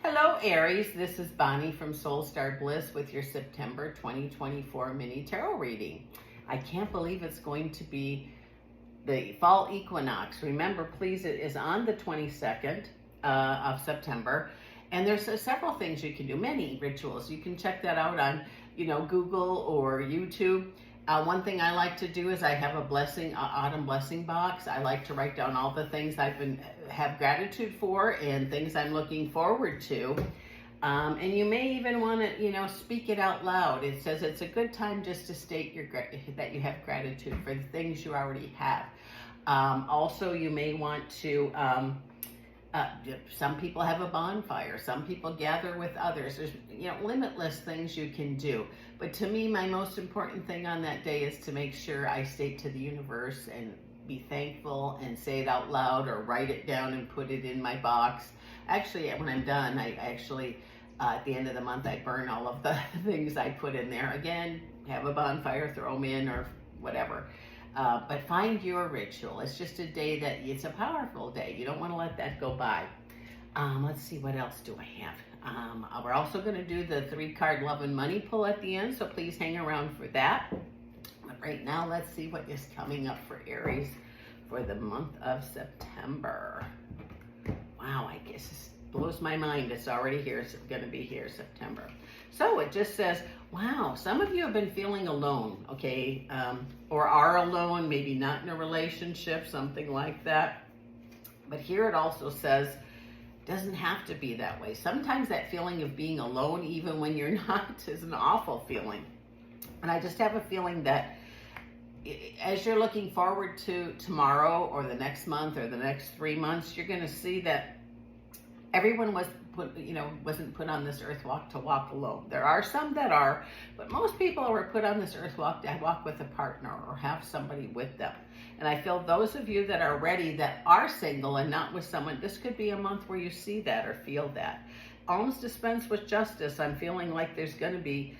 Hello, Aries. This is Bonnie from Soul Star Bliss with your September 2024 mini tarot reading. I can't believe it's going to be the fall equinox. Remember, please, it is on the 22nd of September. And there's several things you can do, many rituals. You can check that out on, Google or YouTube. One thing I like to do is I have a autumn blessing box. I like to write down all the things have gratitude for and things I'm looking forward to. And you may even want to, speak it out loud. It says it's a good time just to state that you have gratitude for the things you already have. Also, you may want to, some people have a bonfire. Some people gather with others. There's, limitless things you can do. But to me, my most important thing on that day is to make sure I state to the universe and be thankful and say it out loud or write it down and put it in my box. Actually, when I'm done, I actually, at the end of the month, I burn all of the things I put in there. Again, have a bonfire, throw them in or whatever. But find your ritual. It's just a day it's a powerful day. You don't want to let that go by. Let's see, what else do I have? We're also going to do the 3-card love and money pull at the end, so please hang around for that. But right now, let's see what is coming up for Aries for the month of September. Wow, I guess this blows my mind. It's already here. It's going to be here, September. So it just says, wow, some of you have been feeling alone, okay? Or are alone, maybe not in a relationship, something like that. But here it also says, doesn't have to be that way. Sometimes that feeling of being alone, even when you're not, is an awful feeling. And I just have a feeling that as you're looking forward to tomorrow or the next month or the next 3 months, you're going to see that everyone wasn't put on this earth to walk alone. There are some that are, but most people were put on this earth to walk with a partner or have somebody with them. And I feel those of you that are ready, that are single and not with someone, this could be a month where you see that or feel that. Alms dispense with justice. I'm feeling like there's going to be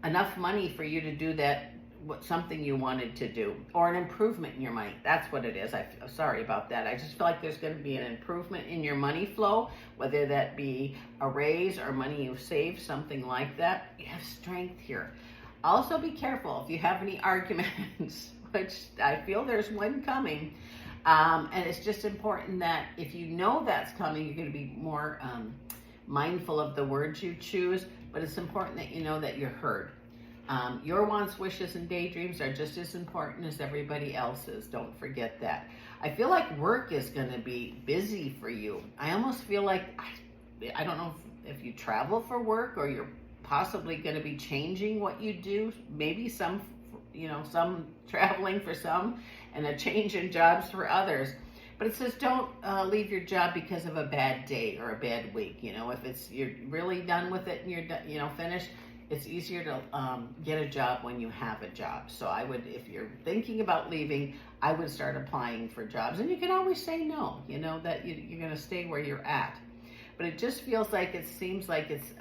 enough money for you to do something you wanted to do, or an improvement in your money. That's what it is. I'm sorry about that. I just feel like there's going to be an improvement in your money flow, whether that be a raise or money you've saved, something like that. You have strength here. Also be careful if you have any arguments, which I feel there's one coming. And it's just important that if you know that's coming, you're going to be more mindful of the words you choose, but it's important that you know that you're heard. Your wants, wishes, and daydreams are just as important as everybody else's. Don't forget that. I feel like work is going to be busy for you. I almost feel like, I don't know if you travel for work or you're possibly going to be changing what you do. Maybe some traveling for some and a change in jobs for others. But it says don't leave your job because of a bad day or a bad week. If you're really done with it and you're finished, it's easier to get a job when you have a job. So I would, if you're thinking about leaving, I would start applying for jobs. And you can always say no, that you're going to stay where you're at. But it just feels like, it seems like it's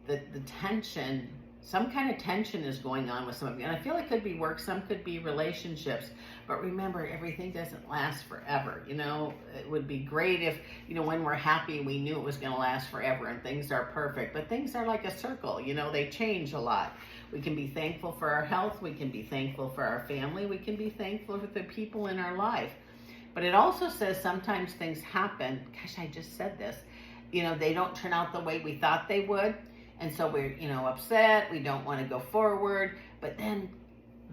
the tension, some kind of tension is going on with some of you. And I feel it could be work, some could be relationships. But remember, everything doesn't last forever. It would be great if, when we're happy, we knew it was going to last forever and things are perfect. But things are like a circle, they change a lot. We can be thankful for our health. We can be thankful for our family. We can be thankful for the people in our life. But it also says sometimes things happen. Gosh, I just said this. They don't turn out the way we thought they would. And so we're, upset. We don't want to go forward. But then,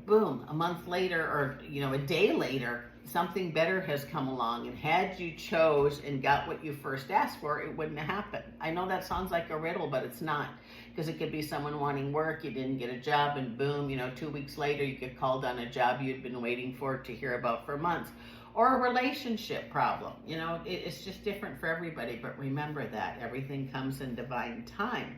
boom, a month later or, a day later, something better has come along. And had you chose and got what you first asked for, it wouldn't have happened. I know that sounds like a riddle, but it's not. Because it could be someone wanting work, you didn't get a job, and boom, 2 weeks later, you get called on a job you'd been waiting to hear about for months. Or a relationship problem. It's just different for everybody. But remember that everything comes in divine time.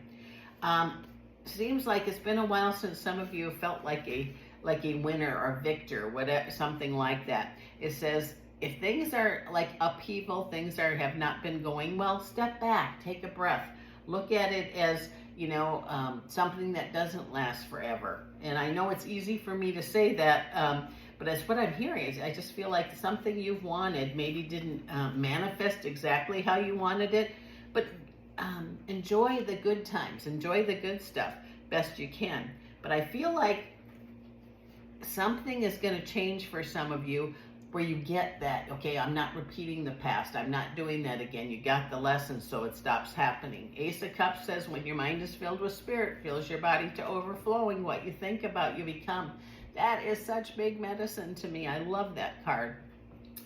Seems like it's been a while since some of you felt like a winner or victor, whatever, something like that. It says, if things are like upheaval, things have not been going well, step back, take a breath. Look at it as, something that doesn't last forever. And I know it's easy for me to say that, but that's what I'm hearing. I just feel like something you've wanted maybe didn't manifest exactly how you wanted it, but enjoy the good times, enjoy the good stuff best you can. But I feel like something is going to change for some of you where you get that, okay, I'm not repeating the past. I'm not doing that again. You got the lesson, so it stops happening. Ace of Cups says when your mind is filled with spirit, fills your body to overflowing. What you think about, you become. That is such big medicine to me. I love that card.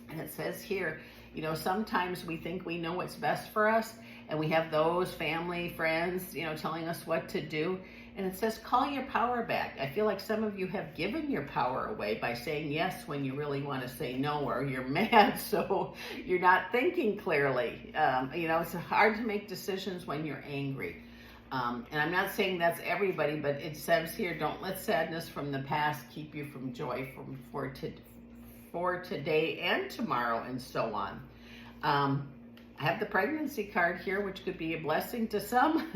And it says here, you know, sometimes we think we know what's best for us, and we have those family, friends, you know, telling us what to do. And it says, call your power back. I feel like some of you have given your power away by saying yes when you really want to say no, or you're mad, so you're not thinking clearly. You know, it's hard to make decisions when you're angry. And I'm not saying that's everybody, but it says here, don't let sadness from the past keep you from joy for today and tomorrow, and so on. I have the pregnancy card here, which could be a blessing to some.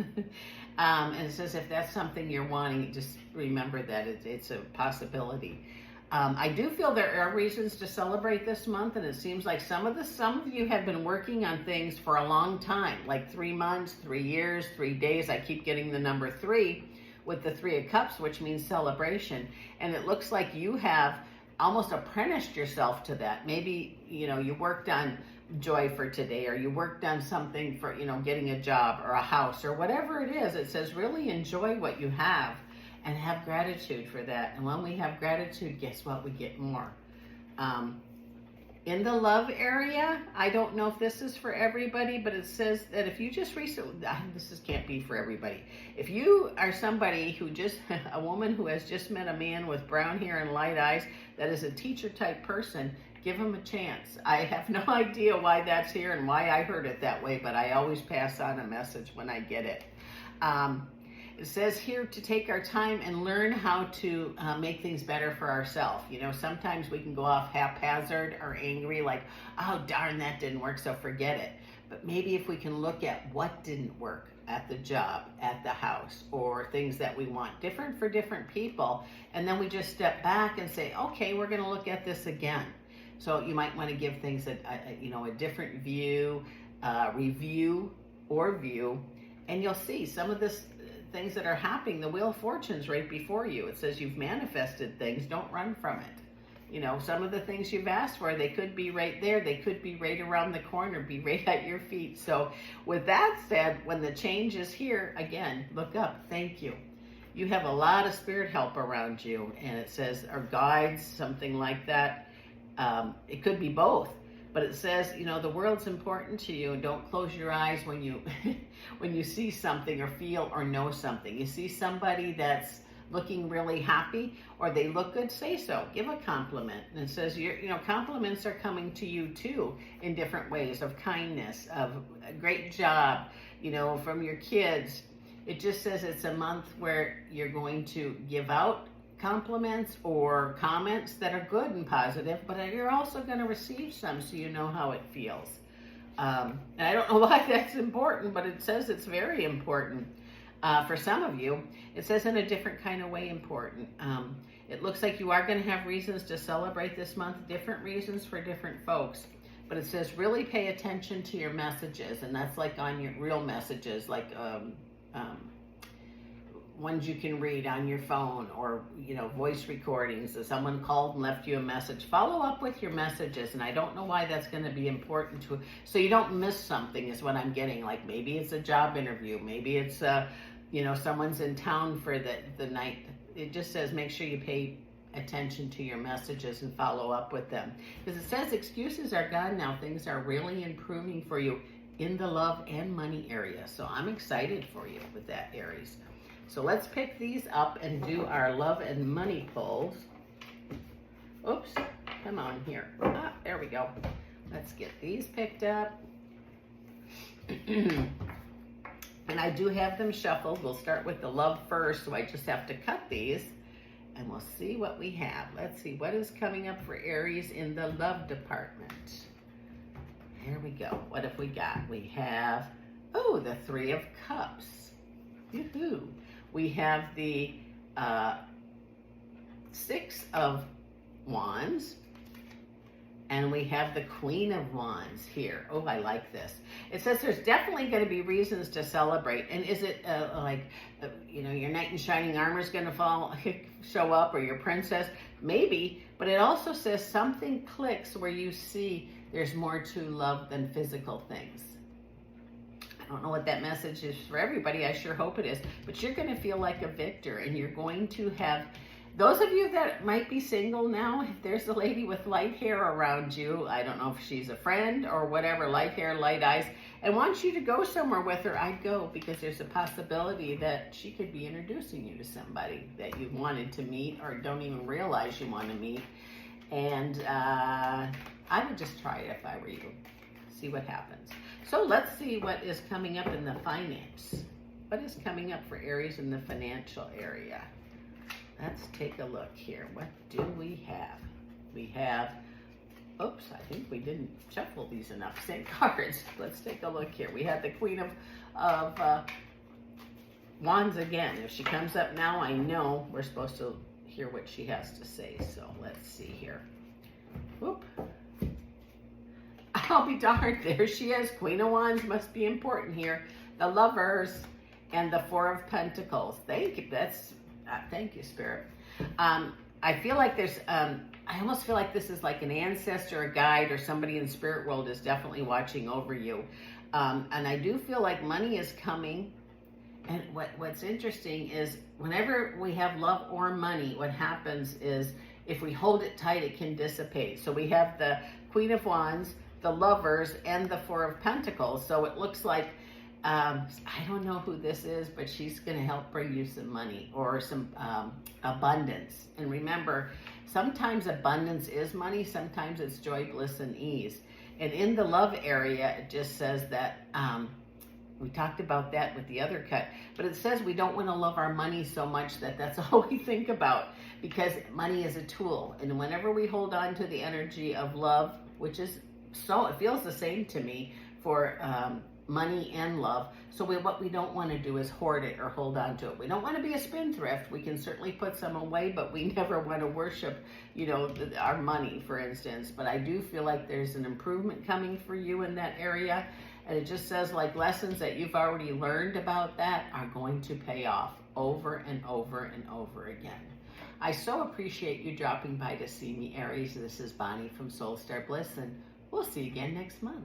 And it says if that's something you're wanting, just remember that it's a possibility. I do feel there are reasons to celebrate this month, and it seems like some of you have been working on things for a long time, like 3 months, 3 years, 3 days. I keep getting the number 3 with the 3 of Cups, which means celebration. And it looks like you have almost apprenticed yourself to that. Maybe, you know, you worked on joy for today, or you worked on something for, you know, getting a job or a house or whatever it is. It says really enjoy what you have and have gratitude for that. And when we have gratitude, guess what? We get more. In the love area, I don't know if this is for everybody, but it says that if you just recently, can't be for everybody. If you are somebody who a woman who has just met a man with brown hair and light eyes that is a teacher type person, give him a chance. I have no idea why that's here and why I heard it that way, but I always pass on a message when I get it. It says here to take our time and learn how to make things better for ourselves. You know, sometimes we can go off haphazard or angry, like, oh, darn, that didn't work, so forget it. But maybe if we can look at what didn't work at the job, at the house, or things that we want, different for different people, and then we just step back and say, okay, we're going to look at this again. So you might want to give things a different view, review or view, and you'll see some of this things that are happening. The Wheel of Fortune's right before you. It says you've manifested things. Don't run from it. You know, some of the things you've asked for, they could be right there. They could be right around the corner, be right at your feet. So with that said, when the change is here, again, look up. Thank you. You have a lot of spirit help around you, and it says, or guides, something like that. It could be both, but it says, you know, the world's important to you, and don't close your eyes when you when you see something or feel or know something. You see somebody that's looking really happy, or they look good, say so. Give a compliment. And it says, compliments are coming to you too in different ways, of kindness, of a great job, you know, from your kids. It just says it's a month where you're going to give out compliments or comments that are good and positive, but you're also going to receive some, so you know how it feels. And I don't know why that's important, but it says it's very important. For some of you, it says in a different kind of way important. It looks like you are going to have reasons to celebrate this month, different reasons for different folks. But it says really pay attention to your messages, and that's like on your real messages, like ones you can read on your phone, or, you know, voice recordings. If someone called and left you a message, follow up with your messages. And I don't know why that's going to be important to, so you don't miss something is what I'm getting. Like maybe it's a job interview, maybe it's someone's in town for the night. It just says make sure you pay attention to your messages and follow up with them, because it says excuses are gone now. Things are really improving for you in the love and money area. So I'm excited for you with that, Aries. So let's pick these up and do our love and money pulls. Oops, come on here. There we go. Let's get these picked up. And I do have them shuffled. We'll start with the love first, so I just have to cut these, and we'll see what we have. Let's see what is coming up for Aries in the love department. Here we go. What have we got? We have, the 3 of Cups. Yoo-hoo. We have the 6 of Wands, And we have the Queen of Wands here. Oh, I like this. It says there's definitely going to be reasons to celebrate. And is it your knight in shining armor is going to show up, or your princess? Maybe. But it also says something clicks where you see there's more to love than physical things. I don't know what that message is for everybody. I sure hope it is. But you're going to feel like a victor, and you're going to have... Those of you that might be single now, if there's a lady with light hair around you, I don't know if she's a friend or whatever, light hair, light eyes, and wants you to go somewhere with her, I'd go, because there's a possibility that she could be introducing you to somebody that you wanted to meet or don't even realize you want to meet. And I would just try it if I were you. See what happens. So let's see what is coming up in the finance. What is coming up for Aries in the financial area? Let's take a look here. What do we have? We have, oops, I think we didn't shuffle these enough. Same cards. Let's take a look here. We have the Queen of Wands again. If she comes up now, I know we're supposed to hear what she has to say. So let's see here. Whoop. I'll be darned. There she is. Queen of Wands must be important here. The Lovers and the Four of Pentacles. Thank you. Thank you, Spirit. I feel like there's, I almost feel like this is like an ancestor, a guide, or somebody in the spirit world is definitely watching over you. And I do feel like money is coming. And what's interesting is whenever we have love or money, what happens is if we hold it tight, it can dissipate. So we have the Queen of Wands, the Lovers, and the Four of Pentacles. So it looks like, I don't know who this is, but she's going to help bring you some money or some abundance. And remember, sometimes abundance is money, sometimes it's joy, bliss, and ease. And in the love area, it just says that, we talked about that with the other cut, but it says we don't want to love our money so much that that's all we think about, because money is a tool. And whenever we hold on to the energy of love, which is so, it feels the same to me for money and love. So what we don't want to do is hoard it or hold on to it. We don't want to be a spendthrift. We can certainly put some away, but we never want to worship, our money, for instance. But I do feel like there's an improvement coming for you in that area. And it just says like lessons that you've already learned about that are going to pay off over and over and over again. I so appreciate you dropping by to see me, Aries. This is Bonnie from Soul Star Bliss, and we'll see you again next month.